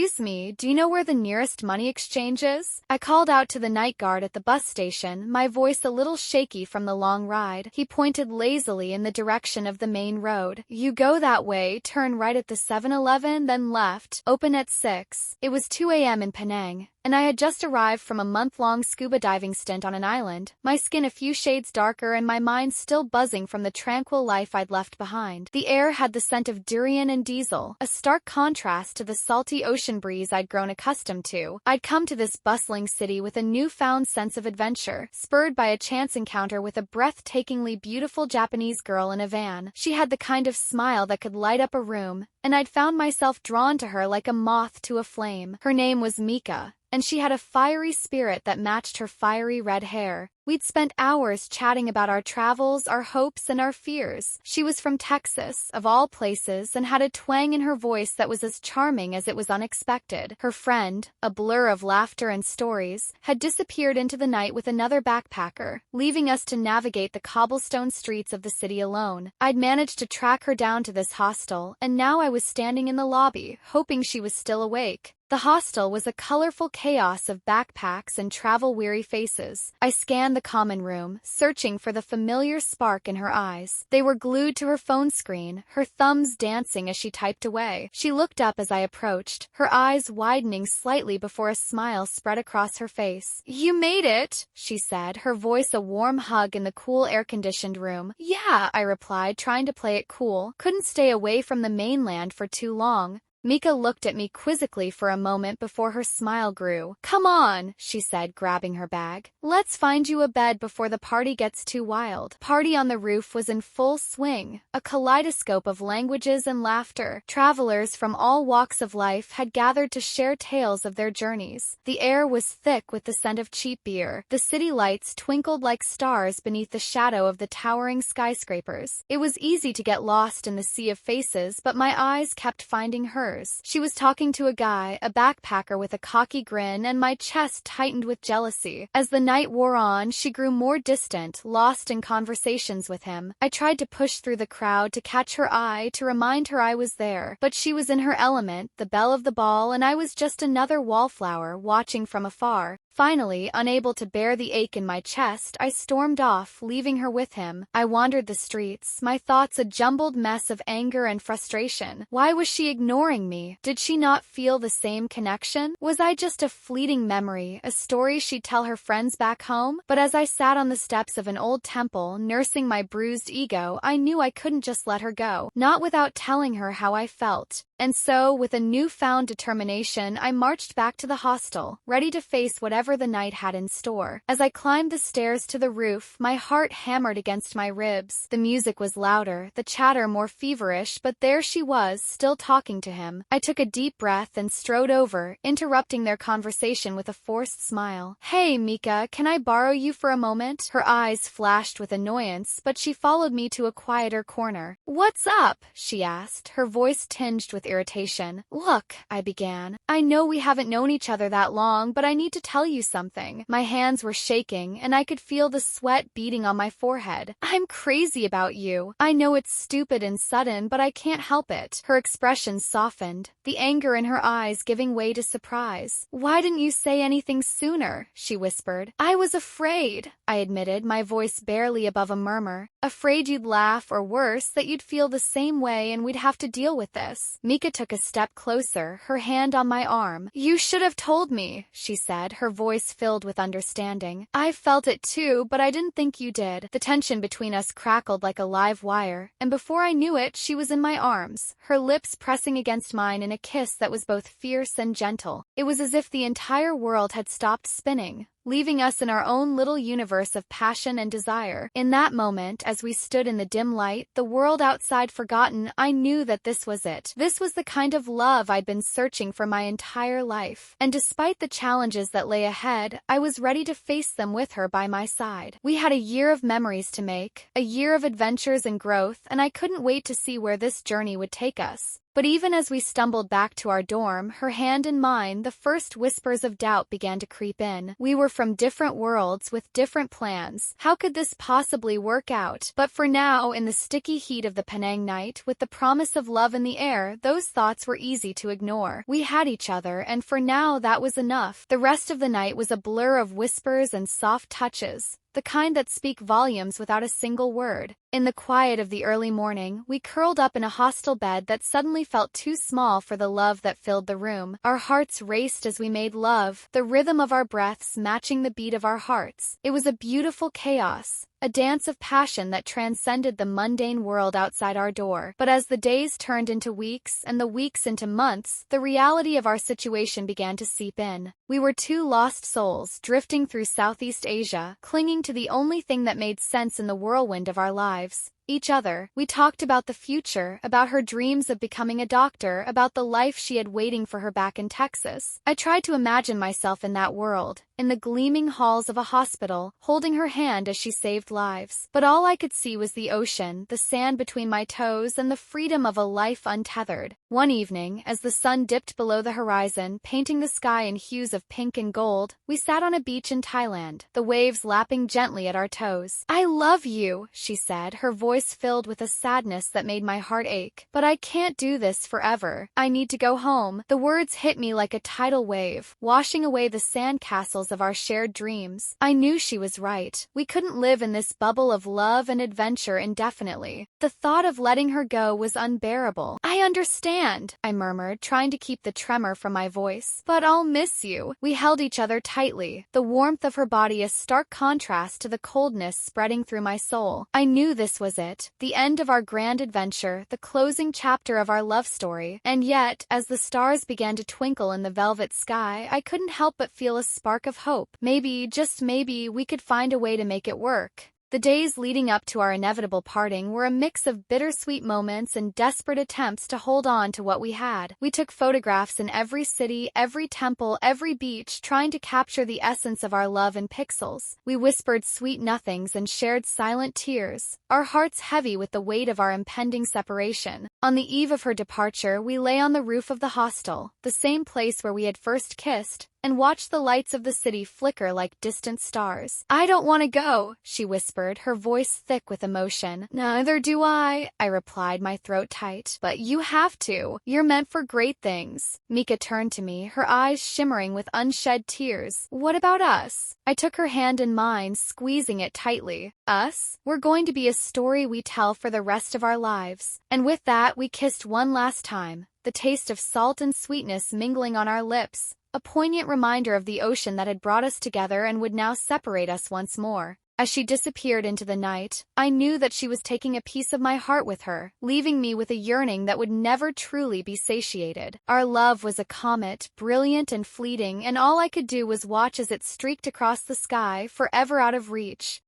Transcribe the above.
Excuse me, do you know where the nearest money exchange is? I called out to the night guard at the bus station, my voice a little shaky from the long ride. He pointed lazily in the direction of the main road. You go that way, turn right at the 7-Eleven, then left, open at 6. It was 2 a.m. in Penang, and I had just arrived from a month-long scuba diving stint on an island, my skin a few shades darker and my mind still buzzing from the tranquil life I'd left behind. The air had the scent of durian and diesel, a stark contrast to the salty ocean breeze I'd grown accustomed to. I'd come to this bustling city with a newfound sense of adventure, spurred by a chance encounter with a breathtakingly beautiful Japanese girl in a van. She had the kind of smile that could light up a room, and I'd found myself drawn to her like a moth to a flame. Her name was Mika, and she had a fiery spirit that matched her fiery red hair. We'd spent hours chatting about our travels, our hopes, and our fears. She was from Texas, of all places, and had a twang in her voice that was as charming as it was unexpected. Her friend, a blur of laughter and stories, had disappeared into the night with another backpacker, leaving us to navigate the cobblestone streets of the city alone. I'd managed to track her down to this hostel, and now I was standing in the lobby, hoping she was still awake. The hostel was a colorful chaos of backpacks and travel-weary faces. I scanned the common room, searching for the familiar spark in her eyes. They were glued to her phone screen, her thumbs dancing as she typed away. She looked up as I approached, her eyes widening slightly before a smile spread across her face. "You made it," she said, her voice a warm hug in the cool air-conditioned room. "Yeah," I replied, trying to play it cool. Couldn't stay away from the mainland for too long. Mika looked at me quizzically for a moment before her smile grew. "Come on," she said, grabbing her bag. "Let's find you a bed before the party gets too wild." Party on the roof was in full swing, a kaleidoscope of languages and laughter. Travelers from all walks of life had gathered to share tales of their journeys. The air was thick with the scent of cheap beer. The city lights twinkled like stars beneath the shadow of the towering skyscrapers. It was easy to get lost in the sea of faces, but my eyes kept finding hers. She was talking to a guy, a backpacker with a cocky grin, and my chest tightened with jealousy. As the night wore on, she grew more distant, lost in conversations with him. I tried to push through the crowd to catch her eye, to remind her I was there. But she was in her element, the belle of the ball, and I was just another wallflower, watching from afar. Finally, unable to bear the ache in my chest, I stormed off, leaving her with him. I wandered the streets, my thoughts a jumbled mess of anger and frustration. Why was she ignoring me? Did she not feel the same connection? Was I just a fleeting memory, a story she'd tell her friends back home? But as I sat on the steps of an old temple, nursing my bruised ego, I knew I couldn't just let her go, not without telling her how I felt. And so, with a newfound determination, I marched back to the hostel, ready to face whatever the night had in store. As I climbed the stairs to the roof, my heart hammered against my ribs. The music was louder, the chatter more feverish, but there she was, still talking to him. I took a deep breath and strode over, interrupting their conversation with a forced smile. "Hey, Mika, can I borrow you for a moment?" Her eyes flashed with annoyance, but she followed me to a quieter corner. "What's up?" she asked, her voice tinged with irritation. "Look," I began. "I know we haven't known each other that long, but I need to tell you something." My hands were shaking, and I could feel the sweat beading on my forehead. "I'm crazy about you. I know it's stupid and sudden, but I can't help it." Her expression softened, the anger in her eyes giving way to surprise. "Why didn't you say anything sooner?" she whispered. "I was afraid," I admitted, my voice barely above a murmur. "Afraid you'd laugh, or worse, that you'd feel the same way and we'd have to deal with this." Mika took a step closer, her hand on my arm. "You should have told me," she said, her voice filled with understanding. "I felt it too, but I didn't think you did." The tension between us crackled like a live wire, and before I knew it, she was in my arms, her lips pressing against mine in a kiss that was both fierce and gentle. It was as if the entire world had stopped spinning, leaving us in our own little universe of passion and desire. In that moment, as we stood in the dim light, the world outside forgotten, I knew that this was it. This was the kind of love I'd been searching for my entire life. And despite the challenges that lay ahead, I was ready to face them with her by my side. We had a year of memories to make, a year of adventures and growth, and I couldn't wait to see where this journey would take us. But even as we stumbled back to our dorm, her hand in mine, the first whispers of doubt began to creep in. We were from different worlds with different plans. How could this possibly work out? But for now, in the sticky heat of the Penang night, with the promise of love in the air, those thoughts were easy to ignore. We had each other, and for now that was enough. The rest of the night was a blur of whispers and soft touches, the kind that speak volumes without a single word. In the quiet of the early morning, we curled up in a hostel bed that suddenly felt too small for the love that filled the room. Our hearts raced as we made love, the rhythm of our breaths matching the beat of our hearts. It was a beautiful chaos, a dance of passion that transcended the mundane world outside our door. But as the days turned into weeks and the weeks into months, the reality of our situation began to seep in. We were two lost souls drifting through Southeast Asia, clinging to the only thing that made sense in the whirlwind of our lives. Each other. We talked about the future, about her dreams of becoming a doctor, about the life she had waiting for her back in Texas. I tried to imagine myself in that world, in the gleaming halls of a hospital, holding her hand as she saved lives. But all I could see was the ocean, the sand between my toes, and the freedom of a life untethered. One evening, as the sun dipped below the horizon, painting the sky in hues of pink and gold, we sat on a beach in Thailand, the waves lapping gently at our toes. "I love you," she said, her voice filled with a sadness that made my heart ache. "But I can't do this forever. I need to go home." The words hit me like a tidal wave, washing away the sand castles of our shared dreams. I knew she was right. We couldn't live in this bubble of love and adventure indefinitely. The thought of letting her go was unbearable. "I understand," I murmured, trying to keep the tremor from my voice. "But I'll miss you." We held each other tightly, the warmth of her body a stark contrast to the coldness spreading through my soul. I knew this was it. The end of our grand adventure, the closing chapter of our love story. And yet, as the stars began to twinkle in the velvet sky, I couldn't help but feel a spark of hope. Maybe, just maybe, we could find a way to make it work. The days leading up to our inevitable parting were a mix of bittersweet moments and desperate attempts to hold on to what we had. We took photographs in every city, every temple, every beach, trying to capture the essence of our love in pixels. We whispered sweet nothings and shared silent tears, our hearts heavy with the weight of our impending separation. On the eve of her departure, we lay on the roof of the hostel, the same place where we had first kissed, and watched the lights of the city flicker like distant stars. "I don't want to go," she whispered, her voice thick with emotion. "Neither do I," I replied, my throat tight. "But you have to. You're meant for great things." Mika turned to me, her eyes shimmering with unshed tears. "What about us?" I took her hand in mine, squeezing it tightly. "Us? We're going to be a story we tell for the rest of our lives." And with that, we kissed one last time, the taste of salt and sweetness mingling on our lips, a poignant reminder of the ocean that had brought us together and would now separate us once more. As she disappeared into the night, I knew that she was taking a piece of my heart with her, leaving me with a yearning that would never truly be satiated. Our love was a comet, brilliant and fleeting, and all I could do was watch as it streaked across the sky, forever out of reach.